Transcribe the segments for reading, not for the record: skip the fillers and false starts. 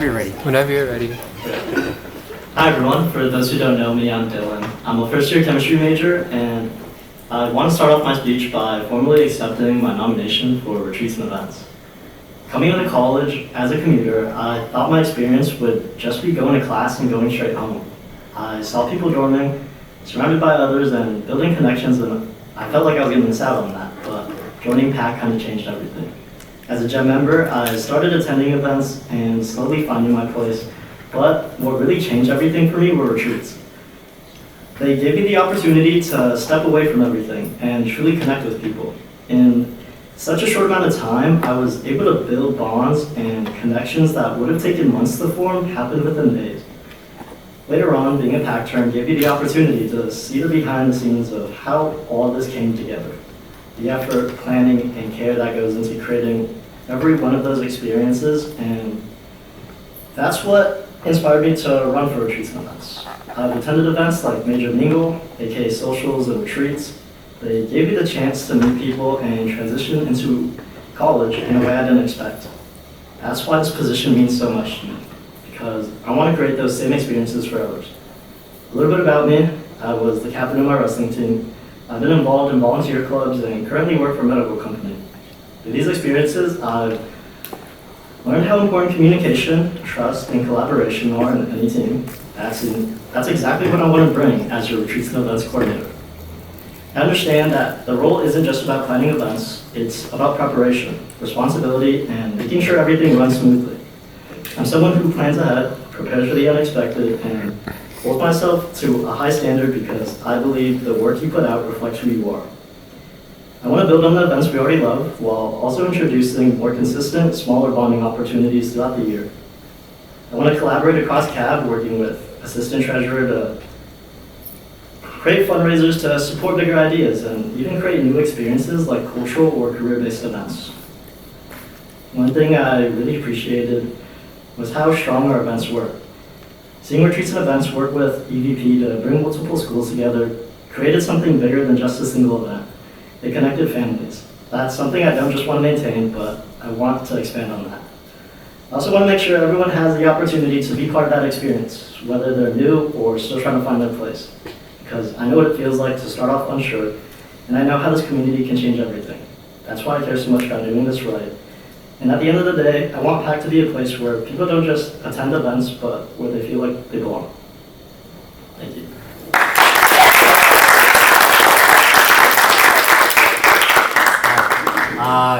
You're ready. Whenever you're ready. Hi everyone, for those who don't know me, I'm Dylan. I'm a first year chemistry major, and I want to start off my speech by formally accepting my nomination for retreats and events. Coming into college as a commuter, I thought my experience would just be going to class and going straight home. I saw people dorming, surrounded by others, and building connections, and I felt like I was going to miss out on that, but joining PAC kind of changed everything. As a GEM member, I started attending events and slowly finding my place, but what really changed everything for me were retreats. They gave me the opportunity to step away from everything and truly connect with people. In such a short amount of time, I was able to build bonds and connections that would have taken months to form happened within days. Later on, being a PAC term gave me the opportunity to see the behind the scenes of how all this came together. The effort, planning, and care that goes into creating every one of those experiences, and that's what inspired me to run for retreats and events. I've attended events like Major Mingle, aka socials and retreats. They gave me the chance to meet people and transition into college in a way I didn't expect. That's why this position means so much to me, because I want to create those same experiences for others. A little bit about me: I was the captain of my wrestling team. I've been involved in volunteer clubs and currently work for a medical company. Through these experiences, I've learned how important communication, trust, and collaboration are in any team. That's exactly what I want to bring as your retreats and events coordinator. I understand that the role isn't just about planning events, it's about preparation, responsibility, and making sure everything runs smoothly. I'm someone who plans ahead, prepares for the unexpected, and holds myself to a high standard because I believe the work you put out reflects who you are. I want to build on the events we already love while also introducing more consistent, smaller bonding opportunities throughout the year. I want to collaborate across CAB, working with assistant treasurer to create fundraisers to support bigger ideas and even create new experiences like cultural or career-based events. One thing I really appreciated was how strong our events were. Seeing retreats and events work with EVP to bring multiple schools together created something bigger than just a single event. They connected families. That's something I don't just want to maintain, but I want to expand on that. I also want to make sure everyone has the opportunity to be part of that experience, whether they're new or still trying to find their place. Because I know what it feels like to start off unsure, and I know how this community can change everything. That's why I care so much about doing this right. And at the end of the day, I want PAC to be a place where people don't just attend events, but where they feel like they belong. Thank you.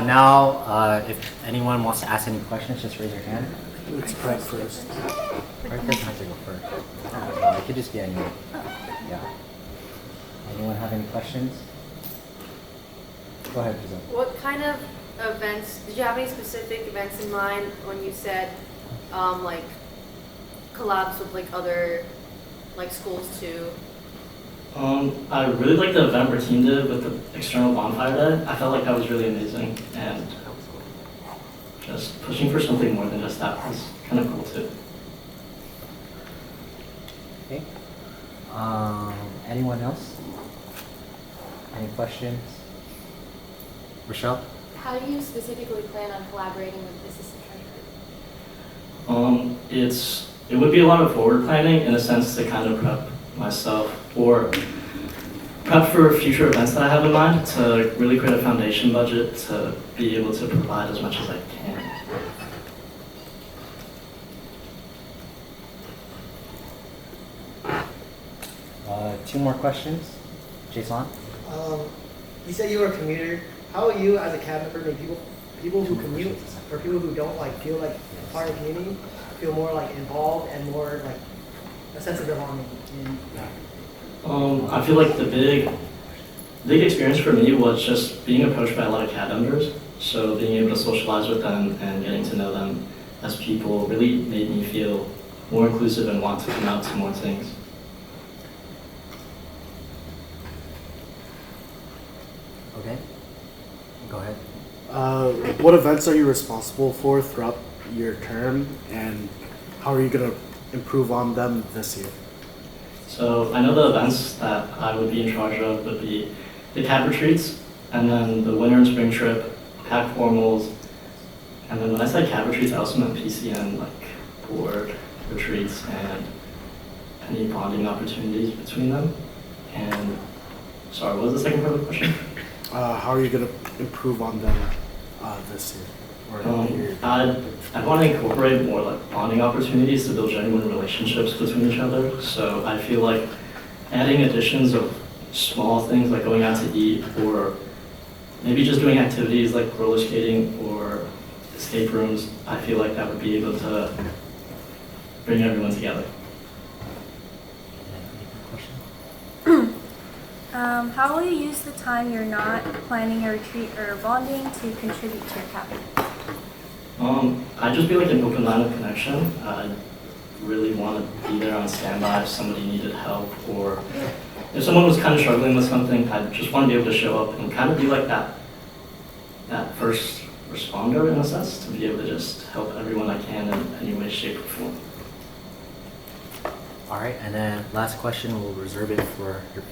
Now, if anyone wants to ask any questions, just raise your hand. Let's prep first. Right person has to go first. It could just be anyone. Yeah. Anyone have any questions? Go ahead, Giselle. What kind of events, did you have any specific events in mind when you said like collabs with like other like schools too? I really liked the event our team did with the external bonfire day. I felt like that was really amazing, and just pushing for something more than just that was kind of cool too. Okay. Anyone else? Any questions? Rochelle? How do you specifically plan on collaborating with assistant treasurer? It would be a lot of forward planning in a sense to kind of prep myself or prep for future events that I have in mind to really create a foundation budget to be able to provide as much as I can. Two more questions. Jason? You said you were a commuter. How are you as a cab member make people who commute or people who don't like feel like part of the community feel more like involved and more like a sense of belonging? I feel like the big experience for me was just being approached by a lot of CAD members. So being able to socialize with them and getting to know them as people really made me feel more inclusive and want to come out to more things. Okay. Go ahead. What events are you responsible for throughout your term, and how are you going to improve on them this year? So I know the events that I would be in charge of would be the CAB retreats, and then the winter and spring trip, PAC formals, and then when I said CAB retreats, I also meant PCN, like pool retreats and any bonding opportunities between them. And sorry, what was the second part of the question? How are you gonna improve on them this year? Or year? I want to incorporate more like bonding opportunities to build genuine relationships between each other. So I feel like adding additions of small things like going out to eat, or maybe just doing activities like roller skating or escape rooms, I feel like that would be able to bring everyone together. How will you use the time you're not planning a retreat or bonding to contribute to your cabin? I'd just be like an open line of connection. I really want to be there on standby if somebody needed help, or if someone was kind of struggling with something, I just want to be able to show up and kind of be like that first responder in a sense, to be able to just help everyone I can in any way, shape, or form. All right, and then last question, we'll reserve it for your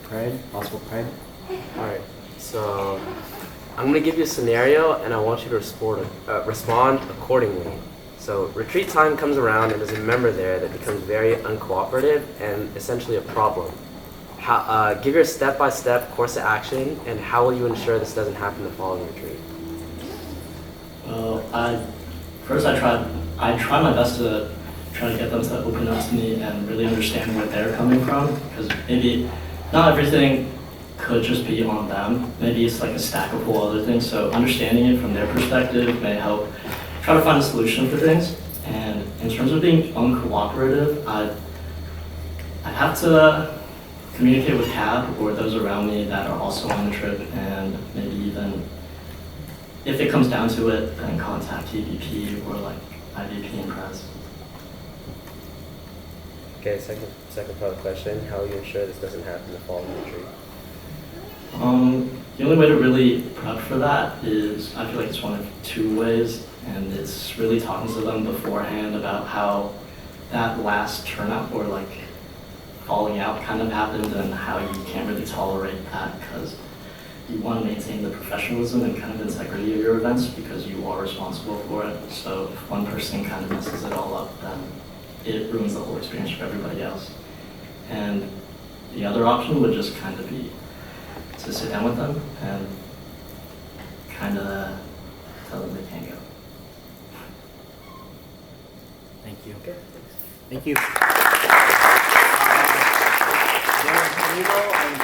possible pride. Alright, so I'm gonna give you a scenario and I want you to respond accordingly. So retreat time comes around and there's a member there that becomes very uncooperative and essentially a problem. Give your step-by-step course of action, and how will you ensure this doesn't happen the following retreat? Well, I try my best to try to get them to open up to me and really understand where they're coming from, because maybe not everything could just be on them. Maybe it's like a stack of whole other things. So understanding it from their perspective may help try to find a solution for things. And in terms of being uncooperative, I'd have to communicate with CAB or those around me that are also on the trip, and maybe even, if it comes down to it, then contact TVP or like IVP and Prez. Okay, second part of the question, how will you ensure this doesn't happen the following retreat? The only way to really prep for that is, I feel like it's one of two ways, and it's really talking to them beforehand about how that last turnout or like falling out kind of happened, and how you can't really tolerate that, because you want to maintain the professionalism and kind of integrity of your events because you are responsible for it. So if one person kind of messes it all up, then it ruins the whole experience for everybody else. And the other option would just kind of be to sit down with them and kind of tell them they can't go. Thank you. Okay. Thank you. Dylan, can you go and